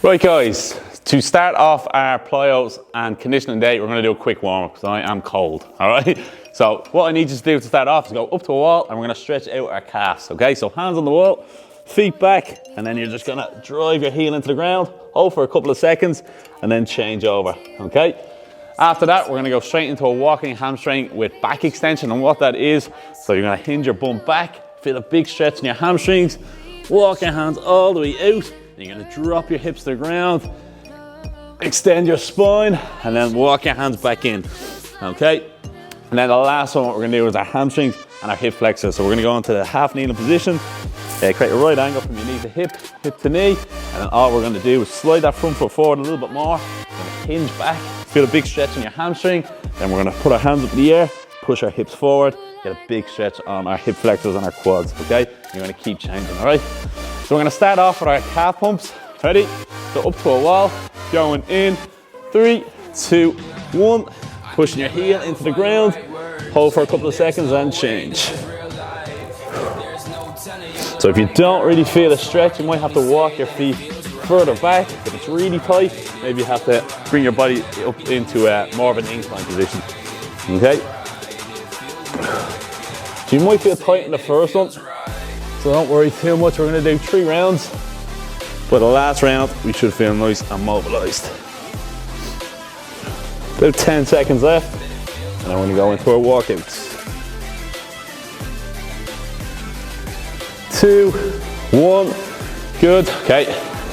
Right guys, to start off our plyos and conditioning day, we're going to do a quick warm up because I am cold, all right? So what I need you to do to start off is go up to a wall and we're going to stretch out our calves, okay? So hands on the wall, feet back, and then you're just going to drive your heel into the ground, hold for a couple of seconds, and then change over, okay? After that, we're going to go straight into a walking hamstring with back extension, and what that is, so you're going to hinge your bum back, feel a big stretch in your hamstrings, walk your hands all the way out. You're going to drop your hips to the ground, extend your spine, and then walk your hands back in, okay? And then the last one, what we're going to do is our hamstrings and our hip flexors. So we're going to go into the half kneeling position, create a right angle from your knee to hip, hip to knee, and then all we're going to do is slide that front foot forward a little bit more. We're going to hinge back, feel a big stretch in your hamstring, then we're going to put our hands up in the air, push our hips forward, get a big stretch on our hip flexors and our quads, okay? You're going to keep changing, all right? So we're going to start off with our calf pumps. Ready? So up to a wall, going in, 3, 2, 1. Pushing your heel into the ground, hold for a couple of seconds and change. So if you don't really feel a stretch, you might have to walk your feet further back. If it's really tight, maybe you have to bring your body up into more of an incline position, okay? So you might feel tight in the first one, so don't worry too much. We're going to do 3 rounds, but the last round we should feel nice and mobilized. About 10 seconds left, and then we're going to go into our walkouts. 2, 1, good. Okay,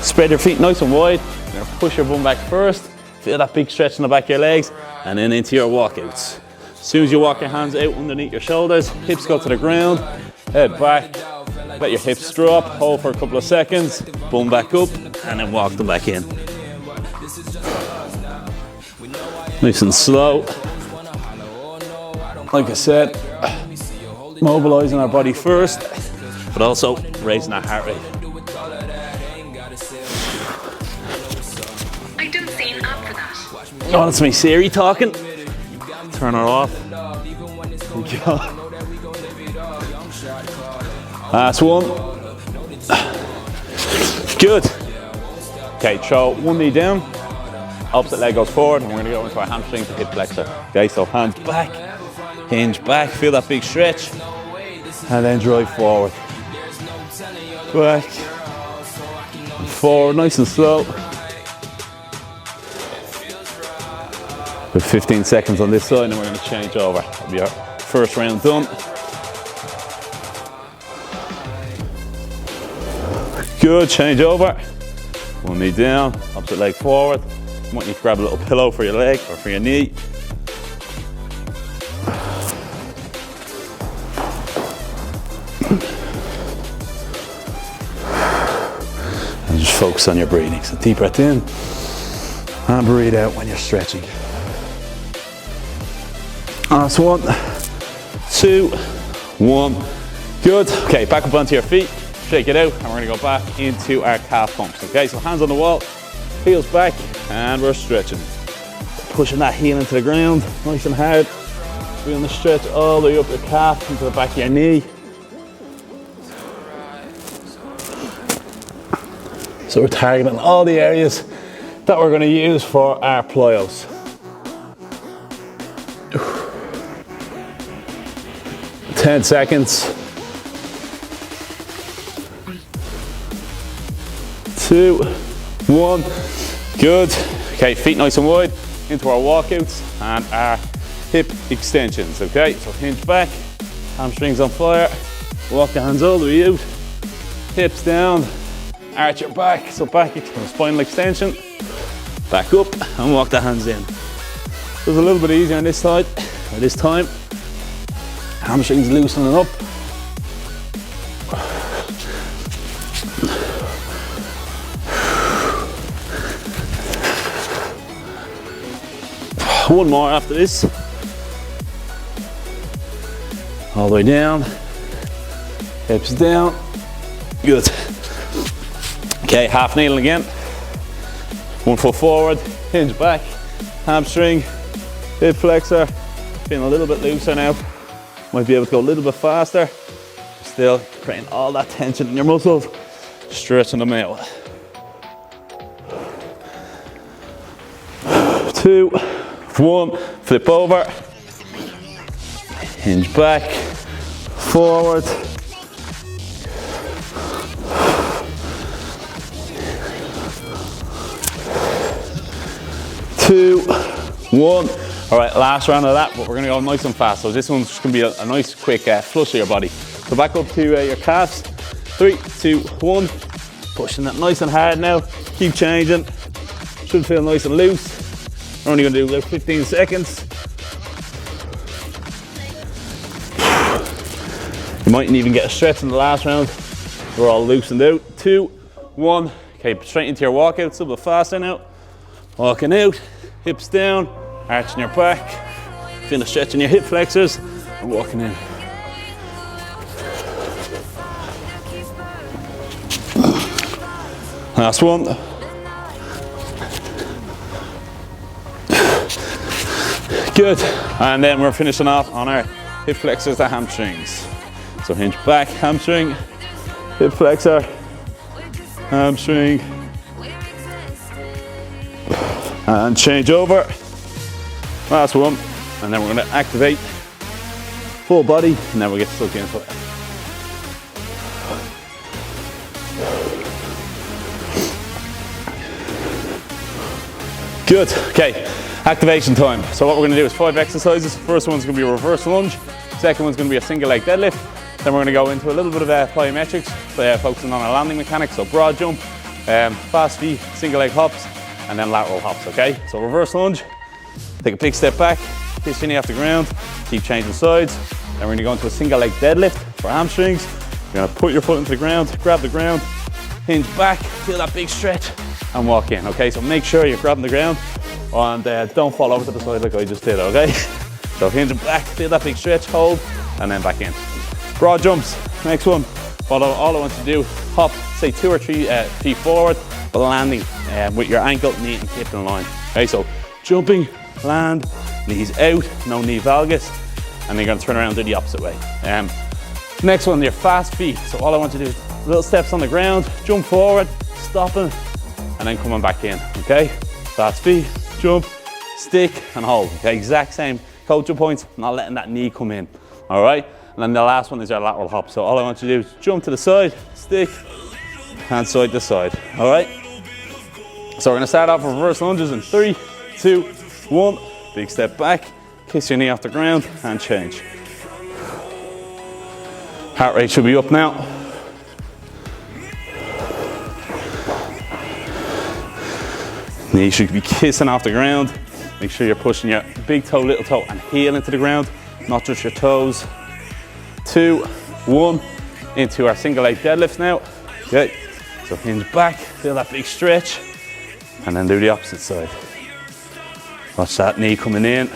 spread your feet nice and wide. You're going to push your bum back first, feel that big stretch in the back of your legs, and then into your walkouts. As soon as you walk your hands out underneath your shoulders, hips go to the ground, head back, let your hips drop, hold for a couple of seconds, bum back up, and then walk them back in. Nice and slow. Like I said, mobilizing our body first, but also raising our heart rate. I don't see an app for that. Oh, that's me Siri talking. Turn her off. Last one. Good. Okay, throw one knee down. Opposite leg goes forward, and we're going to go into our hamstring to hip flexor. Okay, so hands back, hinge back, feel that big stretch, and then drive forward. Back, and forward, nice and slow. With 15 seconds on this side, and we're going to change over. That'll be our first round done. Good, change over. One knee down, opposite leg forward. You might need to grab a little pillow for your leg or for your knee. And just focus on your breathing. So deep breath in and breathe out when you're stretching. Last 1, 2, 1. Good. Okay, back up onto your feet. Shake it out, and we're going to go back into our calf pumps. Okay, so hands on the wall, heels back, and we're stretching. Pushing that heel into the ground, nice and hard. Feeling the stretch all the way up your calf, into the back of your knee. So we're targeting all the areas that we're going to use for our plyos. Ten seconds. 2, 1, good. Okay, feet nice and wide into our walkouts and our hip extensions, okay? So hinge back, hamstrings on fire, walk the hands all the way out, hips down, arch your back, so back into spinal extension, back up and walk the hands in. So it's a little bit easier on this side, or this time. Hamstrings loosening up. One more after this. All the way down. Hips down. Good. Okay, half kneeling again. 1 foot forward, hinge back, hamstring, hip flexor. Feeling a little bit looser now. Might be able to go a little bit faster. Still creating all that tension in your muscles, stretching them out. 2, 1, flip over, hinge back, forward, 2, 1. All right, last round of that, but we're gonna go nice and fast. So this one's just gonna be a nice quick flush of your body. So back up to your calves. 3, 2, 1. Pushing that nice and hard now. Keep changing. Should feel nice and loose. We're only gonna do about 15 seconds. You mightn't even get a stretch in the last round. We're all loosened out. 2, 1. Okay, straight into your walkout. It's a little bit faster now. Walking out, hips down, arching your back. Feel the stretch in your hip flexors and walking in. Last one. Good. And then we're finishing off on our hip flexors to hamstrings. So hinge back, hamstring, hip flexor, hamstring, and change over. Last one. And then we're going to activate full body, and then we'll get stuck into it. Good, okay, activation time. So what we're gonna do is 5 exercises. First one's gonna be a reverse lunge. Second one's gonna be a single leg deadlift. Then we're gonna go into a little bit of plyometrics, focusing on our landing mechanics. So broad jump, fast feet, single leg hops, and then lateral hops, okay? So reverse lunge, take a big step back, kiss your knee off the ground, keep changing sides. Then we're gonna go into a single leg deadlift for hamstrings. You're gonna put your foot into the ground, grab the ground, hinge back, feel that big stretch, and walk in, okay? So make sure you're grabbing the ground and don't fall over to the side like I just did, okay? So hinge back, feel that big stretch, hold, and then back in. Broad jumps, next one. All I want you to do, hop, say 2 or 3 feet forward, but landing with your ankle, knee, and hip in line. Okay, so jumping, land, knees out, no knee valgus, and then you're gonna turn around and do the opposite way. Next one, your fast feet. So all I want you to do is little steps on the ground, jump forward, stopping, and then coming back in, okay? Fast feet, jump, stick, and hold, okay? Exact same culture points, not letting that knee come in, all right? And then the last one is our lateral hop. So all I want you to do is jump to the side, stick, and side to side, all right? So we're gonna start off with reverse lunges in 3, 2, 1. Big step back, kiss your knee off the ground, and change. Heart rate should be up now. Knee should be kissing off the ground. Make sure you're pushing your big toe, little toe, and heel into the ground, not just your toes. 2, 1, into our single leg deadlifts now. Okay, so hinge back, feel that big stretch, and then do the opposite side. Watch that knee coming in.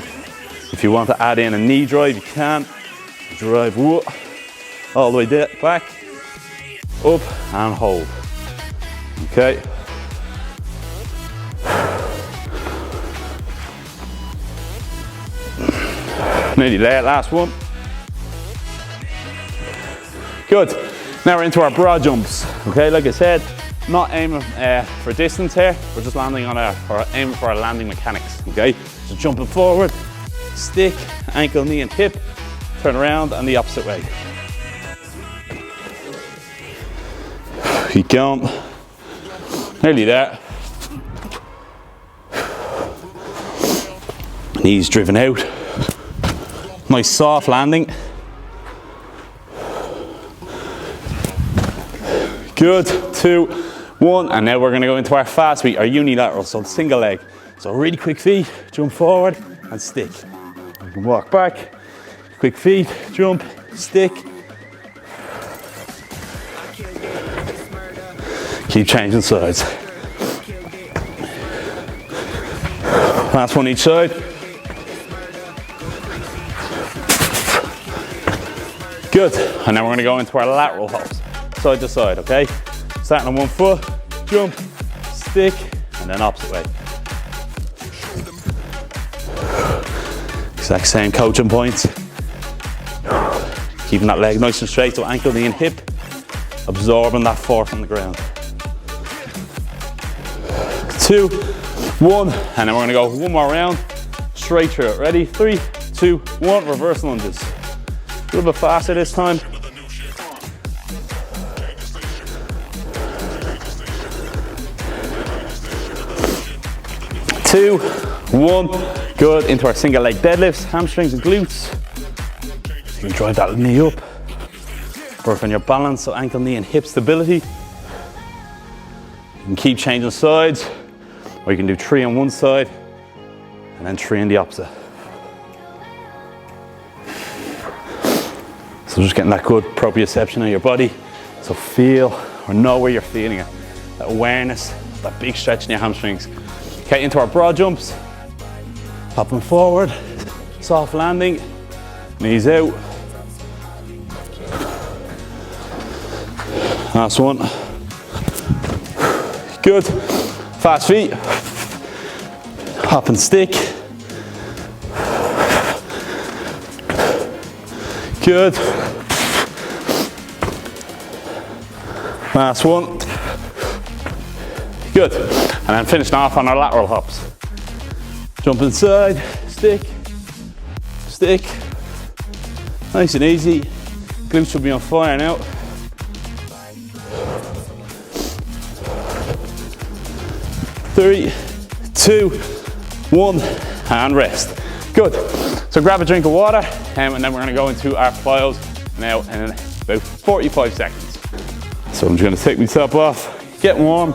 If you want to add in a knee drive, you can. Drive, whoa, all the way back, up, and hold. Okay. Nearly there, last one. Good. Now we're into our broad jumps. Okay, like I said, not aiming for distance here. We're just landing on aiming for our landing mechanics. Okay, so jumping forward, stick, ankle, knee, and hip. Turn around and the opposite way. Keep going. Nearly there. Knees driven out. Nice soft landing. Good, 2, 1, and now we're gonna go into our fast feet, our unilateral, so single leg. So really quick feet, jump forward and stick. You can walk back, quick feet, jump, stick. Keep changing sides. Last one each side. Good, and now we're gonna go into our lateral hops, side to side, okay? Starting on one foot, jump, stick, and then opposite way. Exact same coaching points. Keeping that leg nice and straight, so ankle, knee, and hip, absorbing that force on the ground. 2, 1, and then we're gonna go one more round, straight through it. Ready? 3, 2, 1, reverse lunges. A little bit faster this time. 2, 1, good. Into our single leg deadlifts, hamstrings and glutes. You can drive that knee up. Work on your balance, so ankle, knee and hip stability. You can keep changing sides, or you can do 3 on one side and then 3 on the opposite. So just getting that good proprioception of your body. So feel or know where you're feeling it. That awareness, that big stretch in your hamstrings. Okay, into our broad jumps. Hopping forward, soft landing, knees out. Last one. Good. Fast feet. Hop and stick. Good. Last one. Good. And then finishing off on our lateral hops. Jump inside, stick, stick. Nice and easy. Glutes should be on fire now. Three, 2, 1, and rest. Good. So grab a drink of water, and then we're gonna go into our plyos now in about 45 seconds. So I'm just gonna take my top off, get warm,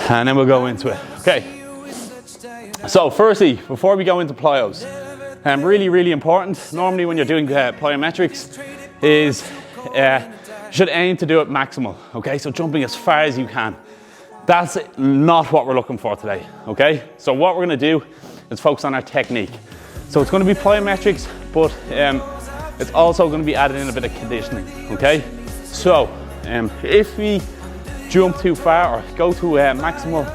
and then we'll go into it. Okay. So firstly, before we go into plyos, really important, normally when you're doing plyometrics, is you should aim to do it maximal, okay? So jumping as far as you can. That's not what we're looking for today, okay? So what we're gonna do is focus on our technique. So it's gonna be plyometrics, but it's also gonna be added in a bit of conditioning, okay? So if we jump too far or go to maximal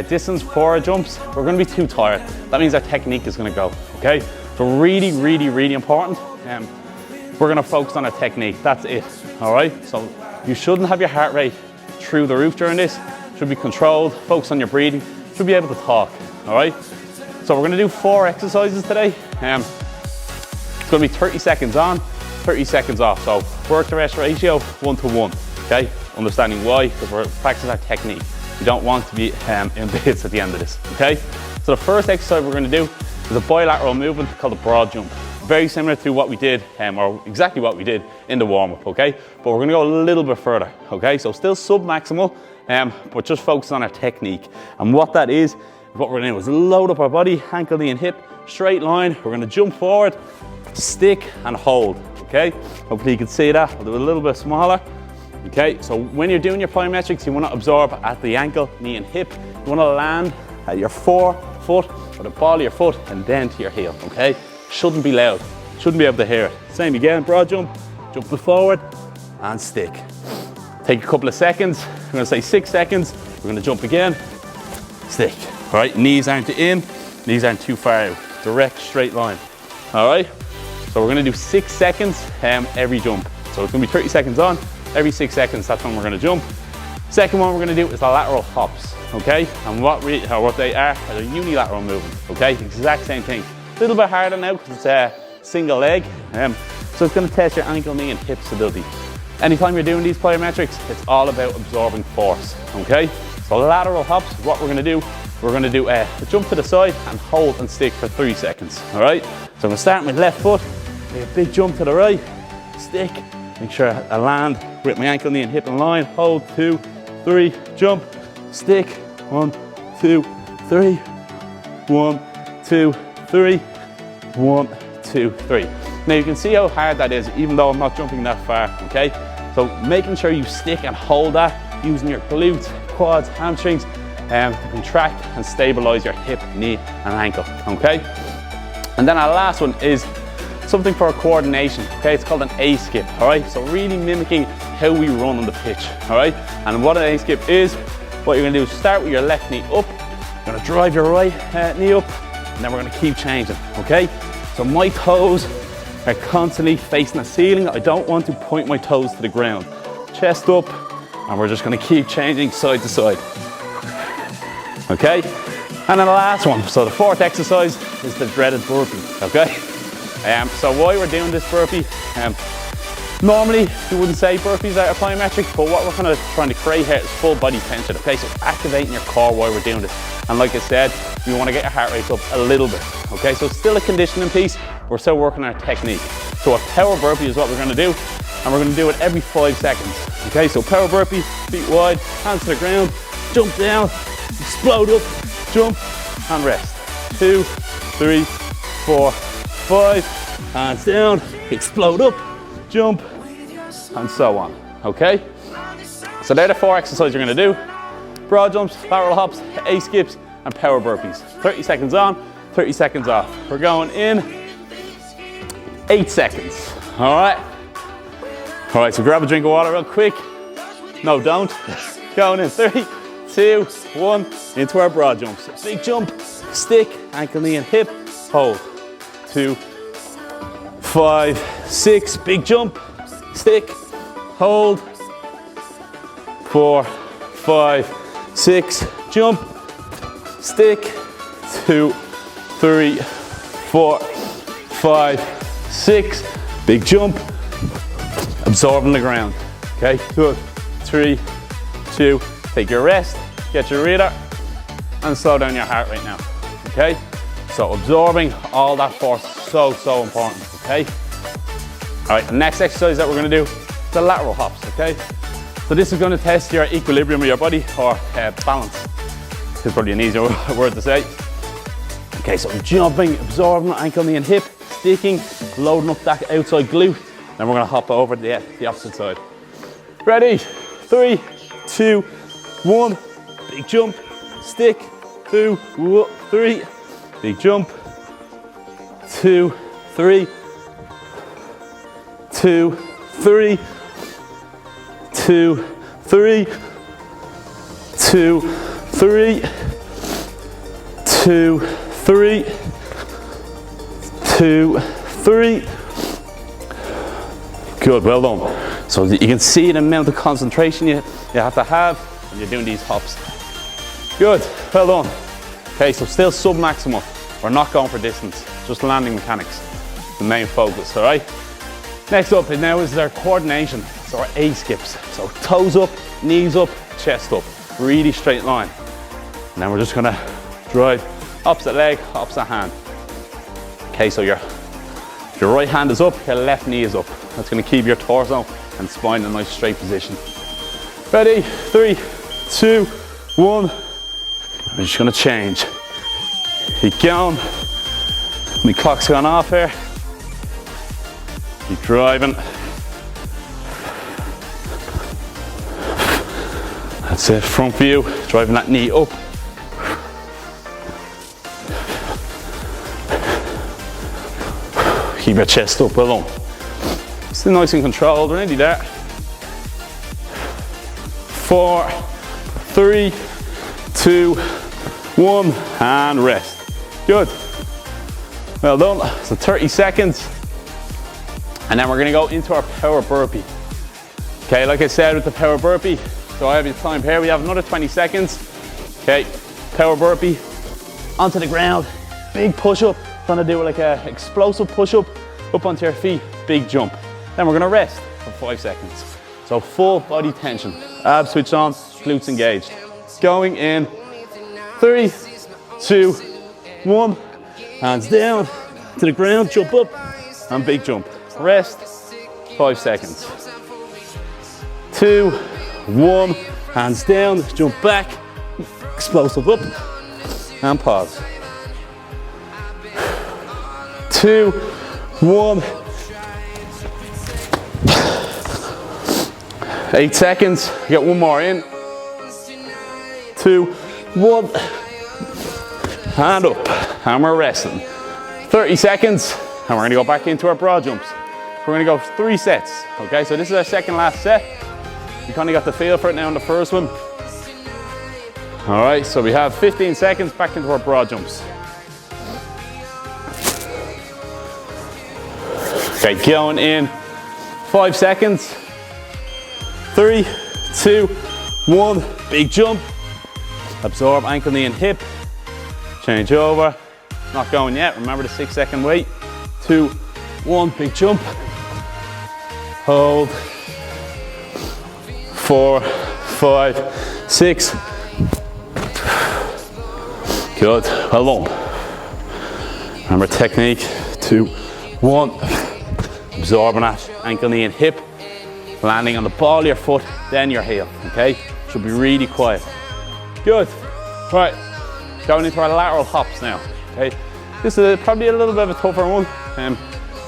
distance for our jumps, we're gonna be too tired. That means our technique is gonna go, okay? So really, really, really important. We're gonna focus on our technique, that's it, all right? So you shouldn't have your heart rate through the roof during this. Should be controlled, focus on your breathing, should be able to talk, all right? So we're gonna do 4 exercises today. It's gonna be 30 seconds on, 30 seconds off. So work to rest ratio, 1-to-1, okay? Understanding why, because we're practicing our technique. We don't want to be in bits at the end of this, okay? So the first exercise we're gonna do is a bilateral movement called a broad jump. Very similar to what we did, or exactly what we did in the warm-up, okay? But we're gonna go a little bit further, okay? So still sub-maximal, but just focus on our technique. And what that is, what we're gonna do is load up our body, ankle, knee and hip, straight line. We're gonna jump forward, stick and hold, okay? Hopefully you can see that. I'll do it a little bit smaller. Okay, so when you're doing your plyometrics, you wanna absorb at the ankle, knee and hip. You wanna land at your forefoot or the ball of your foot and then to your heel, okay? Shouldn't be loud, shouldn't be able to hear it. Same again, broad jump, jump forward and stick. Take a couple of seconds, we're gonna say 6 seconds, we're gonna jump again, stick. All right, knees aren't in, knees aren't too far out, direct straight line. All right, so we're gonna do 6 seconds every jump. So it's gonna be 30 seconds on, every 6 seconds, that's when we're gonna jump. Second one we're gonna do is the lateral hops, okay? And what they are a unilateral movement, okay? Exact same thing. A little bit harder now because it's a single leg. So it's gonna test your ankle, knee and hip stability. Anytime you're doing these plyometrics, it's all about absorbing force, okay? So lateral hops, what we're gonna do a jump to the side and hold and stick for 3 seconds, all right? So I'm gonna start with left foot, make a big jump to the right, stick, make sure I land with my ankle, knee and hip in line, hold, 2, 3, jump, stick, 1, 2, 3, 1, 2, 3, 1, 2, 3. Now you can see how hard that is, even though I'm not jumping that far, okay? So making sure you stick and hold that, using your glutes, quads, hamstrings, to contract and stabilize your hip, knee, and ankle, okay? And then our last one is something for coordination, okay? It's called an A-skip, all right? So really mimicking how we run on the pitch, all right? And what an A-skip is, what you're gonna do is start with your left knee up, you're gonna drive your right knee up, and then we're gonna keep changing, okay? So my toes are constantly facing the ceiling. I don't want to point my toes to the ground. Chest up, and we're just gonna keep changing side to side. okay? And then the last one, so the fourth exercise is the dreaded burpee, okay? So why we're doing this burpee, normally you wouldn't say burpees are plyometric, but what we're kind of trying to create here is full body tension, okay? So activating your core while we're doing this. And like I said, we want to get your heart rate up a little bit, okay? So it's still a conditioning piece, we're still working on our technique. So a power burpee is what we're going to do, and we're going to do it every 5 seconds, okay? So power burpee, feet wide, hands to the ground, jump down, explode up, jump, and rest. 2, 3, 4, 5, hands down, explode up, jump, and so on, okay? So they're the 4 exercises you're going to do. Broad jumps, lateral hops, A skips, and power burpees. 30 seconds on, 30 seconds off. We're going in 8 seconds, all right? All right, so grab a drink of water real quick. No, don't. Going in 3, 2, 1, into our broad jumps. Big jump, stick, ankle, knee, and hip, hold. 2, 5, 6, big jump, stick, hold. 4, 5, 6, jump, stick, 2, 3, 4, 5, 6, big jump, absorbing the ground, okay? 2, 3, 2, take your rest, get your breather, and slow down your heart rate now, okay? So absorbing all that force, so important, okay? All right, the next exercise that we're gonna do is the lateral hops, okay? So this is gonna test your equilibrium of your body, or balance. It's probably an easier word to say. Okay, so jumping, absorbing, ankle, knee, and hip, sticking, loading up that outside glute. Then we're gonna hop over the opposite side. Ready? 3, 2, 1. Big jump, stick, 2, 3. Big jump, 2, 3. 2, 3. 2, 3. 2, 3. 2, 3. 2, 3. Good, well done. So you can see the amount of concentration you have to have when you're doing these hops. Good, well done. Okay, so still sub-maximal. We're not going for distance, just landing mechanics, the main focus, all right? Next up now is our coordination, so our A skips. So toes up, knees up, chest up, really straight line. And then we're just gonna drive opposite leg, opposite hand. Okay, so your right hand is up, your left knee is up. That's gonna keep your torso and spine in a nice straight position. Ready? 3, 2, 1. We're just gonna change. Keep going. My clock's gone off here. Keep driving. That's it, front view, driving that knee up. Keep your chest up, well done. Still nice and controlled, we're nearly there. 4, 3, 2, 1, and rest. Good. Well done. So 30 seconds. And then we're gonna go into our power burpee. Okay, like I said with the power burpee, so I have your time here, we have another 20 seconds. Okay, power burpee, onto the ground, big push up, trying to do like a explosive push up, up onto your feet, big jump. Then we're gonna rest for 5 seconds. So full body tension, abs switched on, glutes engaged. Going in, 3, 2, 1, hands down to the ground, jump up, and big jump. Rest, 5 seconds. 2, 1, hands down, jump back, explosive up, and pause. 2, 1. 8 seconds, get one more in. 2, 1, hand up, and we're resting. 30 seconds, and we're gonna go back into our broad jumps. We're gonna go 3 sets, okay? So this is our second last set. You kind of got the feel for it now in the first one. All right, so we have 15 seconds back into our broad jumps. Okay, going in 5 seconds. 3, 2, 1, big jump. Absorb ankle, knee and hip. Change over. Not going yet. Remember the 6-second wait. 2, 1, big jump. Hold. 4, 5, 6. Good. Well done. Remember technique. 2, 1. Absorbing that ankle, knee and hip. Landing on the ball of your foot, then your heel. Okay? Should be really quiet. Good. Right. Going into our lateral hops now. Okay? This is probably a little bit of a tougher one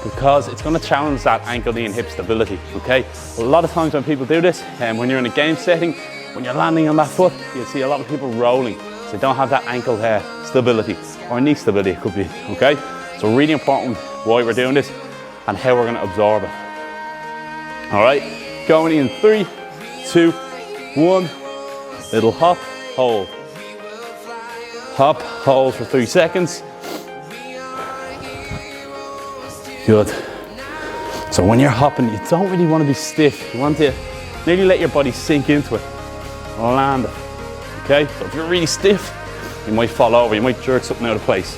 because it's going to challenge that ankle, knee and hip stability. Okay? A lot of times when people do this, when you're in a game setting, when you're landing on that foot, you'll see a lot of people rolling. So they don't have that ankle stability or knee stability, it could be. Okay? So really important why we're doing this and how we're going to absorb it. All right? Going in 3, 2, 1. Little hop, hold. Hop, hold for 3 seconds. Good. So when you're hopping, you don't really want to be stiff. You want to nearly let your body sink into it. Land it. Okay? So if you're really stiff, you might fall over. You might jerk something out of place.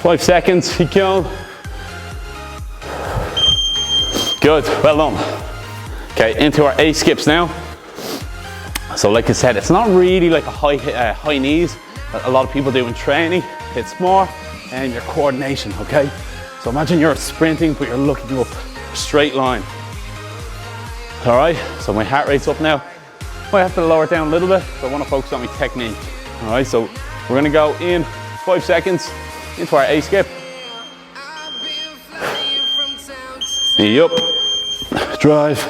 Five seconds, keep going. Good, well done. Okay, into our A skips now. So like I said, it's not really like a high knees that a lot of people do in training. It's more your coordination, okay? So imagine you're sprinting, but you're looking up a straight line. All right, so my heart rate's up now. Might have to lower it down a little bit, but I want to focus on my technique. All right, so we're gonna go in 5 seconds into our A skip. Knee up, drive.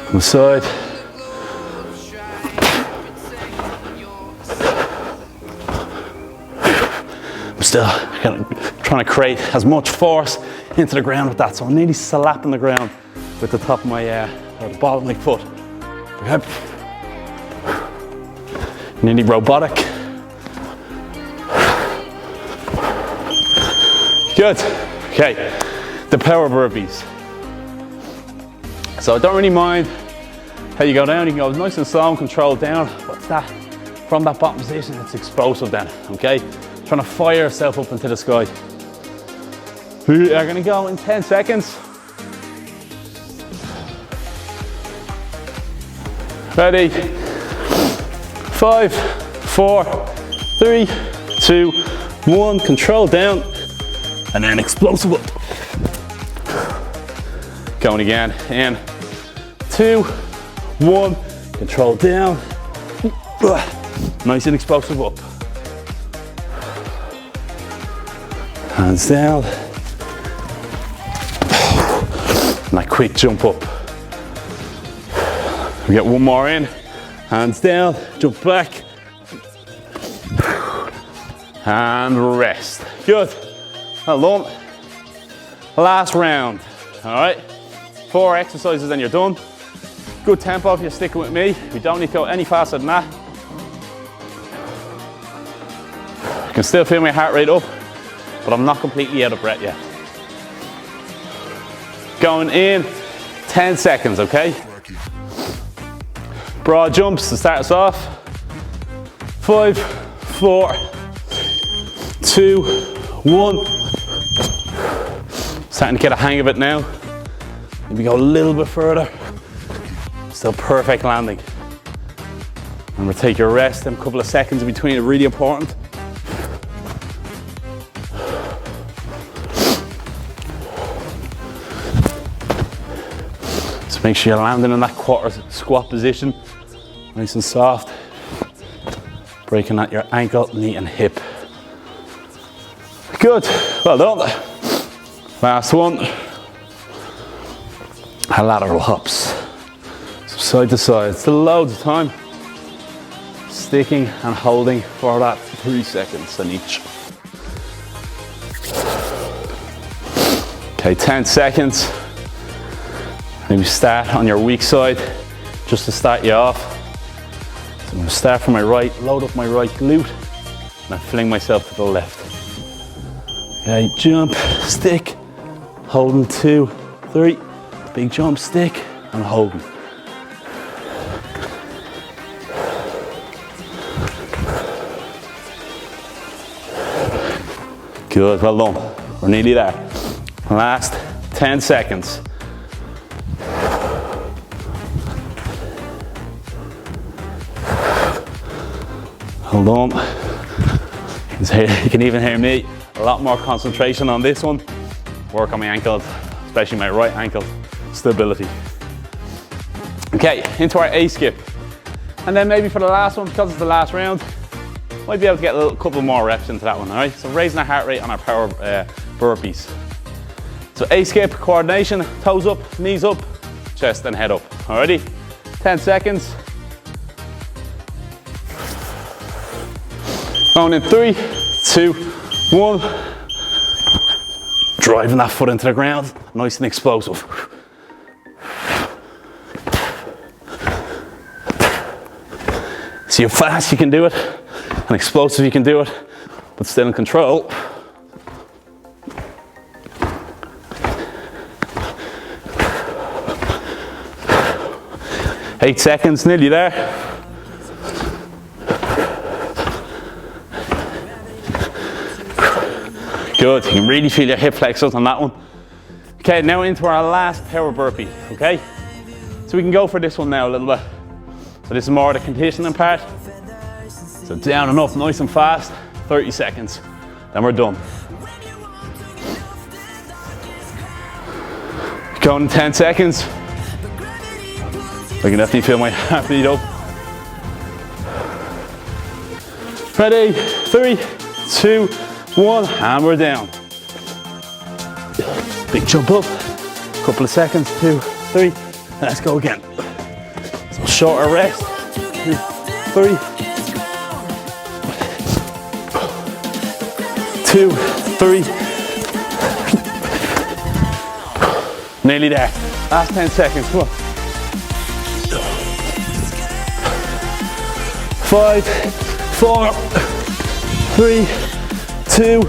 On the side. I'm still trying to create as much force into the ground with that, so I'm nearly slapping the ground with the top of my, or the bottom of my foot. Yep. Nearly robotic. Good. Okay, the power burpees. So I don't really mind how you go down. You can go nice and slow and controlled down. But that, from that bottom position, it's explosive then, okay? Trying to fire yourself up into the sky. We are gonna go in 10 seconds. Ready? 5, 4, 3, 2, 1. Control down. And then explosive up. Going again in 2, 1, control down, nice and explosive up. Hands down, and a quick jump up. We get one more in, hands down, jump back, and rest. Good, well done. Last round, all right? 4 exercises and you're done. Good tempo if you're sticking with me. We don't need to go any faster than that. I can still feel my heart rate up, but I'm not completely out of breath yet. Going in 10 seconds, okay? Broad jumps to start us off. 5, 4, 2, 1. Starting to get a hang of it now. Maybe go a little bit further. Still perfect landing. Remember, take your rest. Them couple of seconds in between are really important. So make sure you're landing in that quarter squat position. Nice and soft. Breaking at your ankle, knee and hip. Good, well done. Last one. Lateral hops. So side to side, still loads of time. Sticking and holding for that 3 seconds on each. Okay, 10 seconds. Maybe start on your weak side, just to start you off. So I'm gonna start from my right, load up my right glute, and I fling myself to the left. Okay, jump, stick, holding 2, 3, big jump, stick, and holding. Good, well done. We're nearly there. Last 10 seconds. Hold on. You can even hear me. A lot more concentration on this one. Work on my ankles, especially my right ankle stability. Okay, into our A skip. And then maybe for the last one, because it's the last round, might be able to get a couple more reps into that one, all right? So raising our heart rate on our power burpees. So A skip, coordination, toes up, knees up, chest and head up. Alrighty, 10 seconds. Going in 3, 2, 1. Driving that foot into the ground, nice and explosive. See how fast you can do it, and explosive you can do it, but still in control. Eight seconds, nearly there. Good, you can really feel your hip flexors on that one. Okay, now into our last power burpee, okay? So we can go for this one now a little bit. So this is more the conditioning part. So down and up, nice and fast, 30 seconds. Then we're done. Going in 10 seconds. I can definitely feel my heartbeat up. Ready, 3, 2, 1, and we're down. Big jump up, couple of seconds, 2, 3, let's go again. So shorter rest, 2, 3, 2, 3. Nearly there, last 10 seconds, come on. 5, 4, 3, 2,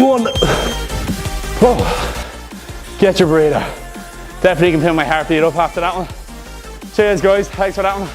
1. Oh, get your breather. Definitely can feel my heartbeat up after that one. Cheers guys, thanks for that one.